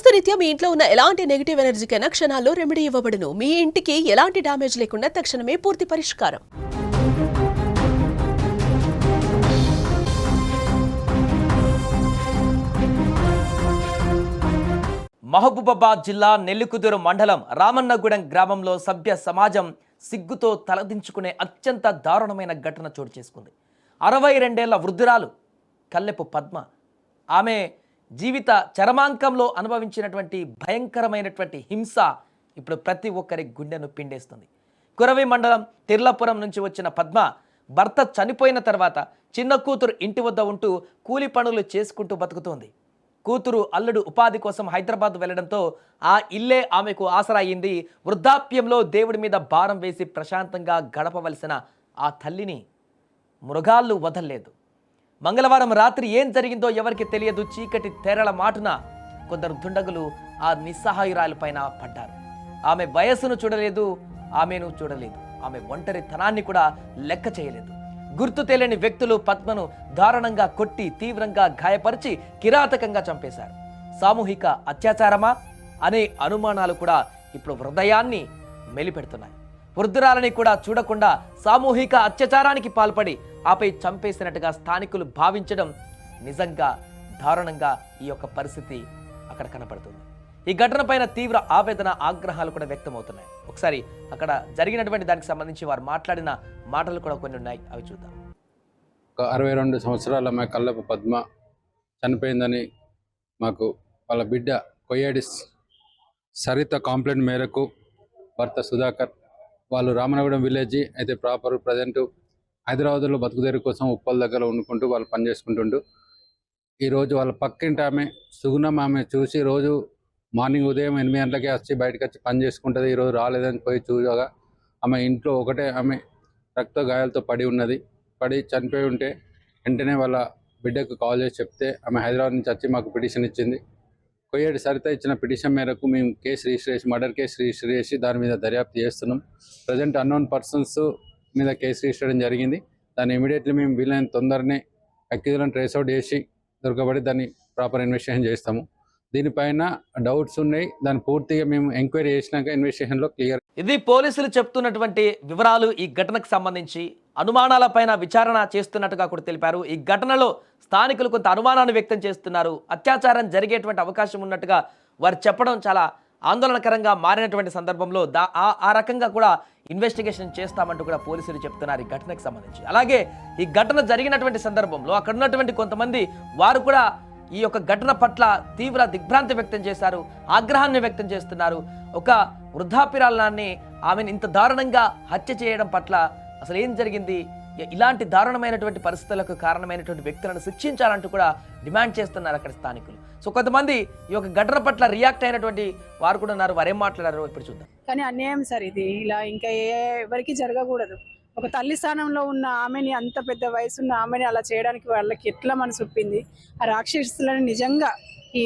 వాస్తురీత్యా మీ ఇంట్లో ఉన్న ఎలాంటి నెగిటివ్ ఎనర్జీకైనా క్షణాల్లో రెమెడీ ఇవ్వబడును. మీ ఇంటికి ఎలాంటి డ్యామేజ్ లేకుండా తక్షణమే పూర్తి పరిష్కారం. మహబూబాబాద్ జిల్లా నెల్లికుదురు మండలం రామన్నగూడెం గ్రామంలో సభ్య సమాజం సిగ్గుతో తలదించుకునే అత్యంత దారుణమైన ఘటన చోటు చేసుకుంది. 62 వృద్ధురాలు కల్లెపు పద్మ ఆమె జీవిత చరమాంకంలో అనుభవించినటువంటి భయంకరమైనటువంటి హింస ఇప్పుడు ప్రతి ఒక్కరి గుండెను పిండేస్తుంది. కురవి మండలం తిర్లాపురం నుంచి వచ్చిన పద్మ భర్త చనిపోయిన తర్వాత చిన్న కూతురు ఇంటి వద్ద ఉంటూ కూలి పనులు చేసుకుంటూ బతుకుతోంది. కూతురు అల్లుడు ఉపాధి కోసం హైదరాబాద్ వెళ్లడంతో ఆ ఇల్లే ఆమెకు ఆసరా అయింది. వృద్ధాప్యంలో దేవుడి మీద భారం వేసి ప్రశాంతంగా గడపవలసిన ఆ తల్లిని మృగాళ్ళు వదల్లేదు. మంగళవారం రాత్రి ఏం జరిగిందో ఎవరికి తెలియదు. చీకటి తెరల మాటున కొందరు దుండగులు ఆ నిస్సహాయురాలపైన పడ్డారు. ఆమె వయస్సును చూడలేదు, ఆమెను చూడలేదు, ఆమె ఒంటరితనాన్ని కూడా లెక్క చేయలేదు. గుర్తు తెలియని వ్యక్తులు పద్మను దారుణంగా కొట్టి తీవ్రంగా గాయపరిచి కిరాతకంగా చంపేశారు. సామూహిక అత్యాచారమా అనే అనుమానాలు కూడా ఇప్పుడు హృదయాన్ని మెలిపెడుతున్నాయి. వృద్ధురాలని కూడా చూడకుండా సామూహిక అత్యాచారానికి పాల్పడి ఆపై చంపేసినట్టుగా స్థానికులు భావించడం నిజంగా దారుణంగా ఈ యొక్క పరిస్థితి అక్కడ కనపడుతుంది. ఈ ఘటన పైన తీవ్ర ఆవేదన ఆగ్రహాలు కూడా వ్యక్తమవుతున్నాయి. ఒకసారి అక్కడ జరిగినటువంటి దానికి సంబంధించి వారు మాట్లాడిన మాటలు కూడా కొన్ని ఉన్నాయి, అవి చూద్దాం. 62 సంవత్సరాల మా కల్లపు పద్మ చనిపోయిందని మాకు వాళ్ళ బిడ్డ కొయ్యాడి సరిత కంప్లైంట్ మేరకు భర్త సుధాకర్ వాళ్ళు రామనగూడెం విలేజ్ అయితే ప్రాపర్ ప్రజెంట్ హైదరాబాద్లో బతుకుదేరు కోసం ఉప్పల్ దగ్గర వండుకుంటూ వాళ్ళు పని చేసుకుంటుంటూ ఈరోజు వాళ్ళ పక్కింటి ఆమె సుగుణం ఆమె చూసి రోజు మార్నింగ్ ఉదయం 8 గంటలకే వచ్చి బయటకు వచ్చి పని చేసుకుంటుంది. ఈరోజు రాలేదని పోయి చూడగా ఆమె ఇంట్లో ఒకటే ఆమె రక్త గాయాలతో పడి ఉన్నది. పడి చనిపోయి ఉంటే వెంటనే వాళ్ళ బిడ్డకు కాల్ చేసి చెప్తే ఆమె హైదరాబాద్ నుంచి వచ్చి మాకు పిటిషన్ ఇచ్చింది. కొయ్యేటి సరిత ఇచ్చిన పిటిషన్ మేరకు మేము కేసు రిజిస్టర్ చేసి మర్డర్ కేసు రిజిస్టర్ చేసి దాని మీద దర్యాప్తు చేస్తున్నాం. ప్రజెంట్ అన్నోన్ పర్సన్స్ మీద కేసు రిజిస్టర్ చేయడం జరిగింది. దాన్ని ఇమీడియట్లీ మేము వీలైన తొందరనే అక్యూజ్లను ట్రేస్ అవుట్ చేసి దొరకబడి దాన్ని ప్రాపర్ ఇన్వెస్టిగేషన్ చేస్తాము. దీనిపైన డౌట్స్ ఉన్నాయి, దాన్ని పూర్తిగా మేము ఎంక్వైరీ చేసినాక ఇన్వెస్టిగేషన్లో క్లియర్. ఇది పోలీసులు చెప్తున్నటువంటి వివరాలు. ఈ ఘటనకు సంబంధించి అనుమానాలపైన విచారణ చేస్తున్నట్టుగా కూడా తెలిపారు. ఈ ఘటనలో స్థానికులు కొంత అనుమానాన్ని వ్యక్తం చేస్తున్నారు. అత్యాచారం జరిగేటువంటి అవకాశం ఉన్నట్టుగా వారు చెప్పడం చాలా ఆందోళనకరంగా మారినటువంటి సందర్భంలో ఆ రకంగా కూడా ఇన్వెస్టిగేషన్ చేస్తామంటూ కూడా పోలీసులు చెప్తున్నారు ఈ ఘటనకు సంబంధించి. అలాగే ఈ ఘటన జరిగినటువంటి సందర్భంలో అక్కడ ఉన్నటువంటి కొంతమంది వారు కూడా ఈ యొక్క ఘటన పట్ల తీవ్ర దిగ్భ్రాంతి వ్యక్తం చేశారు, ఆగ్రహాన్ని వ్యక్తం చేస్తున్నారు. ఒక వృద్ధాప్యురాలాన్ని ఆమెను ఇంత దారుణంగా హత్య చేయడం పట్ల అసలు ఏం జరిగింది, ఇలాంటి దారుణమైనటువంటి పరిస్థితులకు కారణమైనటువంటి వ్యక్తులను శిక్షించాలంటూ కూడా డిమాండ్ చేస్తున్నారు అక్కడ స్థానికులు. సో కొంతమంది ఈ యొక్క ఘటన పట్ల రియాక్ట్ అయినటువంటి వారు కూడా ఉన్నారు. వారు ఏం మాట్లాడారో ఇప్పుడు చూద్దాం. కానీ అన్యాయం సార్, ఇది ఇలా ఇంకా ఎవరికి జరగకూడదు. ఒక తల్లి స్థానంలో ఉన్న ఆమెని, అంత పెద్ద వయసున్న ఆమెని అలా చేయడానికి వాళ్ళకి ఎట్లా మనసు ఒప్పింది? ఆ రాక్షసులను నిజంగా ఈ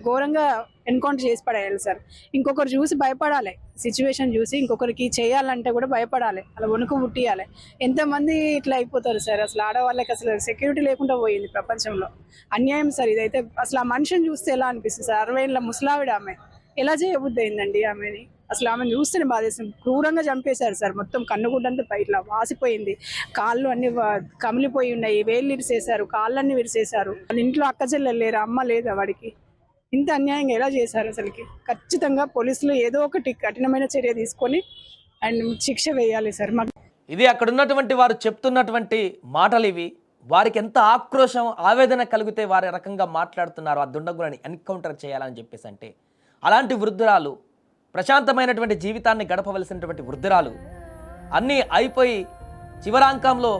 ఘోరంగా ఎన్కౌంటర్ చేసి పడేయాలి సార్. ఇంకొకరు చూసి భయపడాలి, సిచ్యువేషన్ చూసి ఇంకొకరికి చేయాలంటే కూడా భయపడాలి, అలా వణుకు పుట్టియాలి. ఎంతమంది ఇట్లా అయిపోతారు సార్. అసలు ఆడవాళ్ళకి అసలు సెక్యూరిటీ లేకుండా పోయింది ప్రపంచంలో. అన్యాయం సార్ ఇదైతే. అసలు ఆ మనిషిని చూస్తే ఎలా అనిపిస్తుంది సార్? 60 ఏళ్ళ ముసలావిడ ఆమె, ఎలా చేయబుద్ధి అయిందండి ఆమెని? అసలు ఆమెను చూస్తేనే బాధేస్తుంది. క్రూరంగా చంపేశారు సార్. మొత్తం కన్నుగుడ్డంతా ఇట్లా వాసిపోయింది, కాళ్ళు అన్ని కమిలిపోయి ఉన్నాయి, వేళ్ళు విరిసేశారు, కాళ్ళన్నీ విరిసేశారు. వాళ్ళ ఇంట్లో అక్క చెల్లెలు లేరు, అమ్మ లేదా వాడికి. ఇంత అన్యాయంగా ఎలా చేశారు అసలుకి? ఖచ్చితంగా పోలీసులు ఏదో ఒకటి కఠినమైన చర్య తీసుకొని అండ్ శిక్ష వేయాలి సార్. ఇది అక్కడ ఉన్నటువంటి వారు చెప్తున్నటువంటి మాటలు ఇవి. వారికి ఎంత ఆక్రోశం ఆవేదన కలిగితే వారి రకంగా మాట్లాడుతున్నారు. ఆ దుండగులని ఎన్కౌంటర్ చేయాలని చెప్పేసి అంటే అలాంటి వృద్ధురాలు, ప్రశాంతమైనటువంటి జీవితాన్ని గడపవలసినటువంటి వృద్ధురాలు, అన్నీ అయిపోయి చివరాంకంలో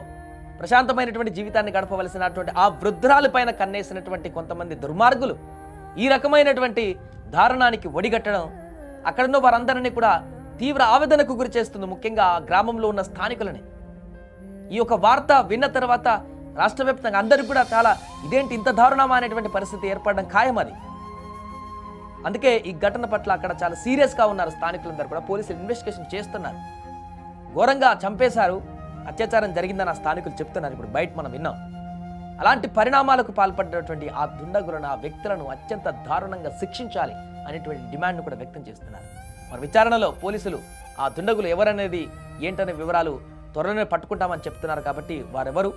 ప్రశాంతమైనటువంటి జీవితాన్ని గడపవలసినటువంటి ఆ వృద్ధురాలు పైన కన్నేసినటువంటి కొంతమంది దుర్మార్గులు ఈ రకమైనటువంటి దారుణానికి ఒడిగట్టడం అక్కడున్న వారందరినీ కూడా తీవ్ర ఆవేదనకు గురి చేస్తుంది. ముఖ్యంగా ఆ గ్రామంలో ఉన్న స్థానికులని. ఈ యొక్క వార్త విన్న తర్వాత రాష్ట్ర వ్యాప్తంగా అందరికీ కూడా చాలా ఇదేంటి ఇంత దారుణమా అనేటువంటి పరిస్థితి ఏర్పడడం ఖాయం. అది అందుకే ఈ ఘటన పట్ల అక్కడ చాలా సీరియస్గా ఉన్నారు స్థానికులందరూ కూడా. పోలీసులు ఇన్వెస్టిగేషన్ చేస్తున్నారు. ఘోరంగా చంపేశారు, అత్యాచారం జరిగిందని ఆ స్థానికులు చెప్తున్నారు. ఇప్పుడు బయట మనం విన్నాం. అలాంటి పరిణామాలకు పాల్పడినటువంటి ఆ దుండగులను, ఆ వ్యక్తులను అత్యంత దారుణంగా శిక్షించాలి అనేటువంటి డిమాండ్ను కూడా వ్యక్తం చేస్తున్నారు. మరి విచారణలో పోలీసులు ఆ దుండగులు ఎవరనేది ఏంటనే వివరాలు త్వరలోనే పట్టుకుంటామని చెప్తున్నారు. కాబట్టి వారెవరు,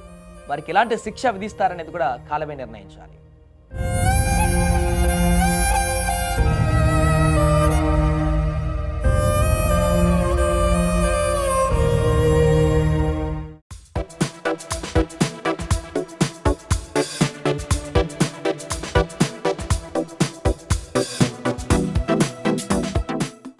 వారికి ఎలాంటి శిక్ష విధిస్తారనేది కూడా కాలమే నిర్ణయించాలి.